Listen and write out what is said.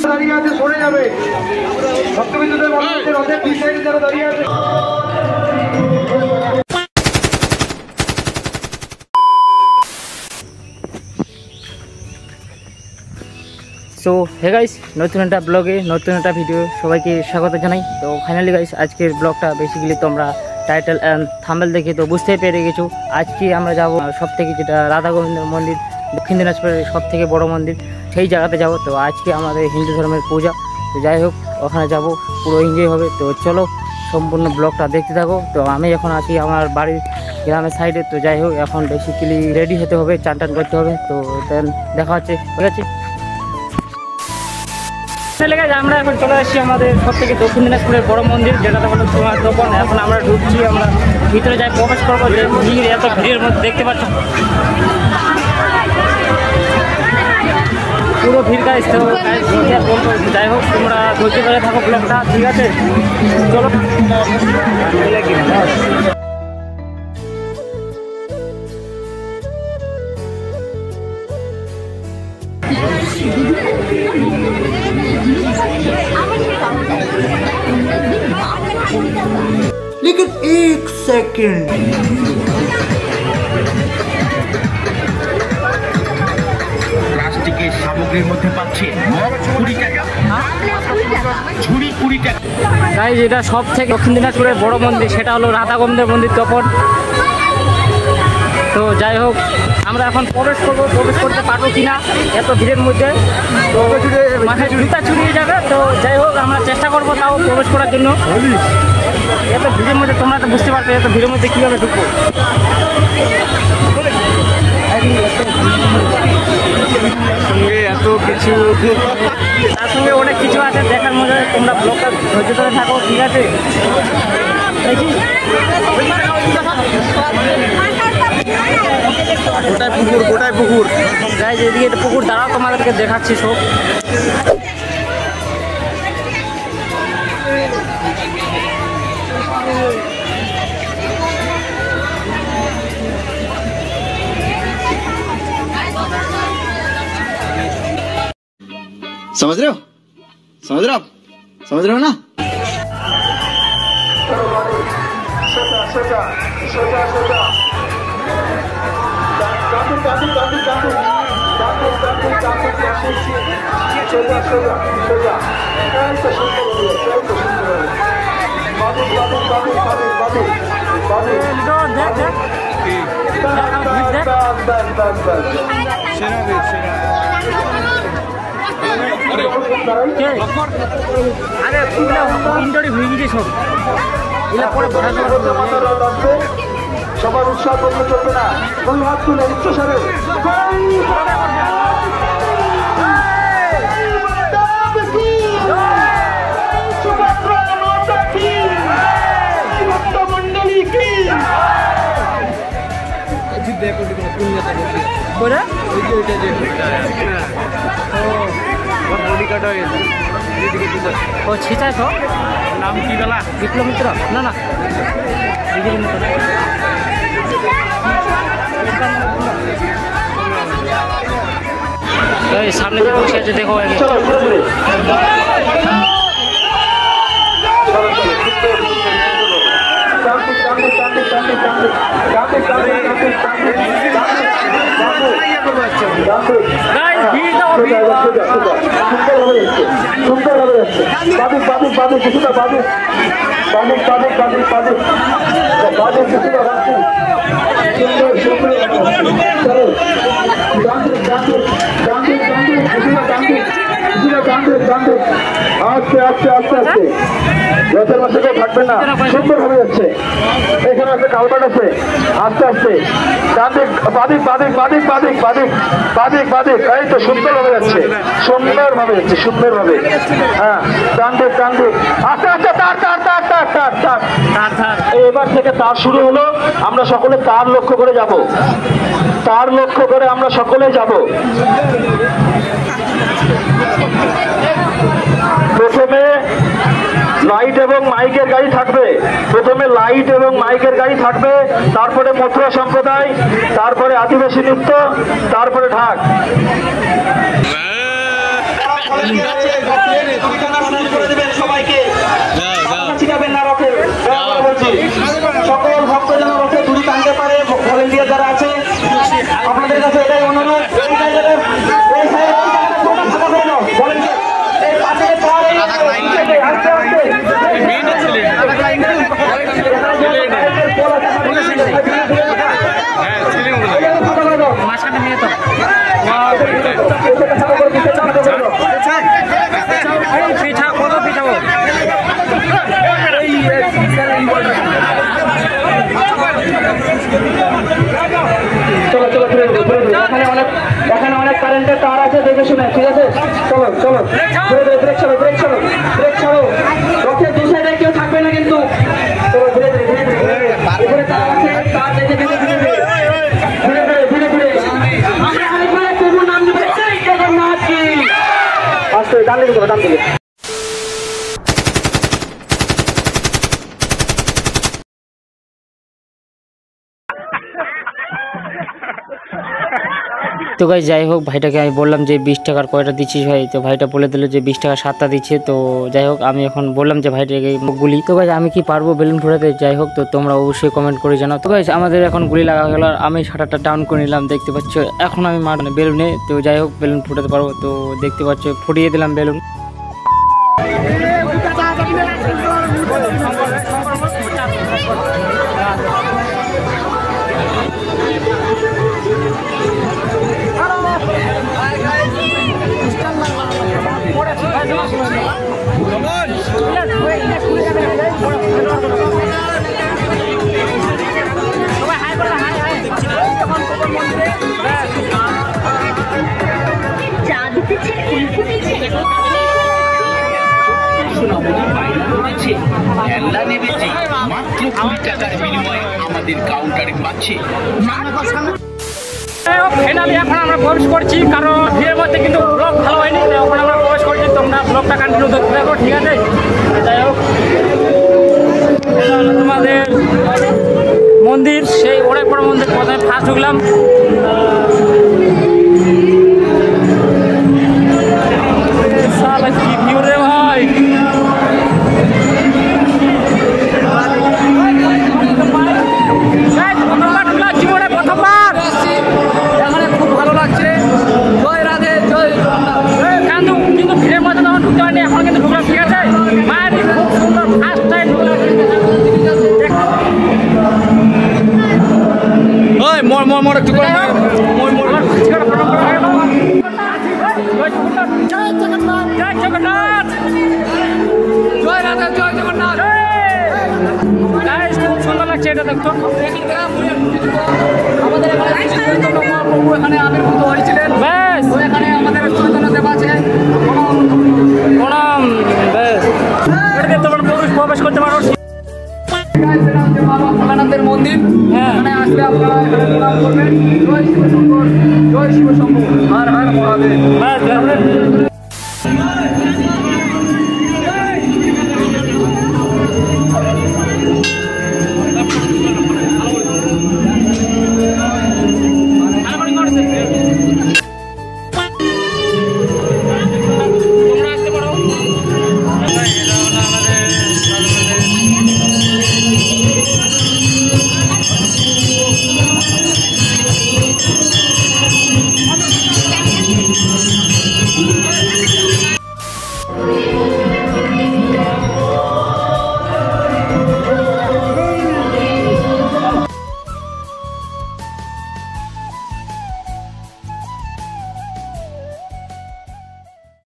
দাঁড়িয়ে আছে সরে যাবে ভক্তবৃন্দদের মধ্যে রথের দুই সাইডে যারা দাঁড়িয়ে আছে। সো হে গাইস, নতুন একটা ব্লগে নতুন একটা ভিডিও সবাইকে স্বাগত জানাই। তো ফাইনালি গাইস, আজকের ব্লগটা বেসিক্যালি তোমরা টাইটেল অ্যান্ড থাম্বনেল দেখে তো বুঝতেই পেরে গেছো। আজকে আমরা যাব সব থেকে যেটা রাধা গোবিন্দের মন্দির, দক্ষিণ দিনাজপুরের সব থেকে বড় মন্দির, সেই জায়গাতে যাব। তো আজকে আমাদের হিন্দু ধর্মের পূজা, তো যাই হোক ওখানে যাব, পুরো এনজয় হবে। তো চলো সম্পূর্ণ ব্লগটা দেখতে থাকো। তো আমি এখন আছি আমার বাড়ির গ্রামের সাইডে। তো যাই হোক এখন বেসিক্যালি রেডি হতে হবে, চান টান করতে হবে। তো দেন দেখা হচ্ছে, ঠিক আছে। আমরা এখন চলে আসছি আমাদের সব থেকে দক্ষিণ দিনাজপুরের বড় মন্দির, যেটাতে হলো তোমার দোকান। এখন আমরা ঢুকছি, আমরা ভিতরে যাই, প্রবেশ করবো। যে ভিড়, এত ভিড়ের মধ্যে দেখতে পাচ্ছ পুরো ভিড় গাইস। তো যাই হোক তোমরা ধৈর্য ধরে থাকো ব্লগটা, ঠিক আছে। চলো लेकिन एक सेकंड প্লাস্টিকের সামগ্রীর মধ্যে পাচ্ছি 20 টাকা, ঝুড়ি 20 টাকা। গাইস, এটা সব থেকে দক্ষিণ দিনাজপুরের বড় মন্দির, সেটা হলো রাধা গোবিন্দের মন্দির তপন। তো যাই হোক আমরা এখন প্রবেশ করবো, প্রবেশ করতে পারবো কিনা এত ভিড়ের মধ্যে, তো মাথায় জুতা ছুড়িয়ে যাবে। তো যাই হোক আমরা চেষ্টা করবো তাও প্রবেশ করার জন্য। এত ভিড়ের মধ্যে তোমরা তো বুঝতে পারছো এত ভিড়ের মধ্যে কীভাবে ঢুকবো। সঙ্গে এত কিছু, তার সঙ্গে অনেক কিছু আছে দেখার মধ্যে, তোমরা ব্লগটা ধৈর্য ধরে থাকো, ঠিক আছে। গোটায় পুকুর, গোটায় পুকুর। গাইস এদিকে একটা পুকুর, দাঁড়াও তোমাদেরকে দেখাচ্ছি সব। समझ रहे हो, समझ रहे हो आप, समझ रहे हो ना। আরে ইন্টারি হয়ে গেছে সব, এগুলো পরে সবার উৎসাহ করতে চলবে না, হাত তুলে উচ্চস্বরে ও ছিটাই তো নাম কি বেলা বিপ্লব মিত্র, না না বিজেপি মিত্র। সামনে যে বসে আছে দেখো, আস্তে আস্তে আস্তে আস্তে রথের মাসে কেউ থাকবে না, সুন্দর হয়ে যাচ্ছে। এখানে আছে কালপাট আছে, আস্তে আস্তে ডান্ডিক বাদিক বাদিক বাদিক বাদিক বাদিক বাদিক বাদিক, এই তো সুন্দর ভাবে যাচ্ছে, সুন্দর ভাবে যাচ্ছে, সুন্দর ভাবে। হ্যাঁ ডান্ডিক ডান্ডিক, আস্তে আস্তে তার তার তার তার তার তার তার। এবার থেকে তার শুরু হলো, আমরা সকলে তার লক্ষ্য করে যাব, তার লক্ষ্য করে আমরা সকলে যাব। প্রথমে লাইট এবং মাইকের গাড়ি থাকবে। প্রথমে লাইট এবং মাইকের গাড়ি থাকবে, তারপরে মথুরা সম্প্রদায়, তারপরে আদিবাসী নৃত্য, তারপরে ঢাক। সবাইকে সকল ভক্তজন রথে দূরে টানতে পারে। ভলেন্টিয়ার যারা আছে আপনাদের কাছে এটাই অনুরোধ। চলো চলো এখানে অনেক কারেন্টের তার আছে, দেখে শুনে, ঠিক আছে? চলো চলো ব্রেক ছাড়ো, ব্রেক ছাড়ো, ব্রেক ছাড়ো। রথের দু সাইডে কেউ থাকবে না কিন্তু। চলো ধীরে ধীরে ধীরে ধীরে উপরে তার আছে, তার দেখে ধীরে ধীরে ধীরে ধীরে ধীরে ধীরে আমরা আরেকবার প্রভু নাম নেবে, জয় জগন্নাথ কি। আস্তে ডান দিকে চলো, ডান দিকে। তো গাইস যাই হোক, ভাইটাকে আমি বললাম যে 20 টাকার কয়টা দিচ্ছিস ভাই, তো ভাইটা বলে দিল যে 20 টাকা 7টা দিচ্ছে। তো যাই হোক, আমি এখন বললাম যে ভাইটাকে গুলি। তো গাইস আমি কি পারবো বেলুন ফোটাতে? যাই হোক, তো তোমরা অবশ্যই কমেন্ট করে জানাও। তো গাইস আমাদের এখন গুলি লাগা হয়ে গেল, আর আমি শাটারটা ডাউন করে নিলাম, দেখতে পাচ্ছ। এখন আমি মানে বেলুনে, তো যাই হোক বেলুন ফোটাতে পারবো। তো দেখতে পাচ্ছ ফুটিয়ে দিলাম বেলুন। এখন আমরা প্রবেশ করছি, কারণ ভিড়ের মধ্যে কিন্তু ব্লগ ভালো হয়নি। এখন আমরা প্রবেশ করছি, তোমরা ব্লগটা কন্টিনিউ দেখতে থাকো, ঠিক আছে? যাই হোক, তোমাদের মন্দির, সেই অনেক বড় মন্দির। প্রথমে ফার্স্ট ঢুকলাম, কি ভিউ রে ভাই। জীবনে প্রথমবার, এখানে খুব ভালো লাগছে। জয় রাধে, জয় কিন্তু ভিড়ের মধ্যে তখন ঢুকতে পারিনি, এখন কিন্তু ঢুকলাম, ঠিক আছে? মায়ের খুব সুন্দর ফার্স্ট টাইম ঢুকলাম। মোর একটু করে জয় জগন্নাথ, জয় রাধা, জয় জগন্নাথ। খুব সুন্দর লাগছে এটা, দেখতো। আমাদের এখানে আবির্ভূত হয়েছিলেন, বেশ এখানে আমাদের চৈতন্য দেব আছে। প্রণাম, বেশ তোমরা প্রবেশ করতে পারো। বাবা ভোলানাথের মন্দির, এখানে আসলে আপনারা এখানে প্রণাম করবেন। জয় শিব শঙ্কর, জয় শিব শঙ্কর, হর হর মহাদেব।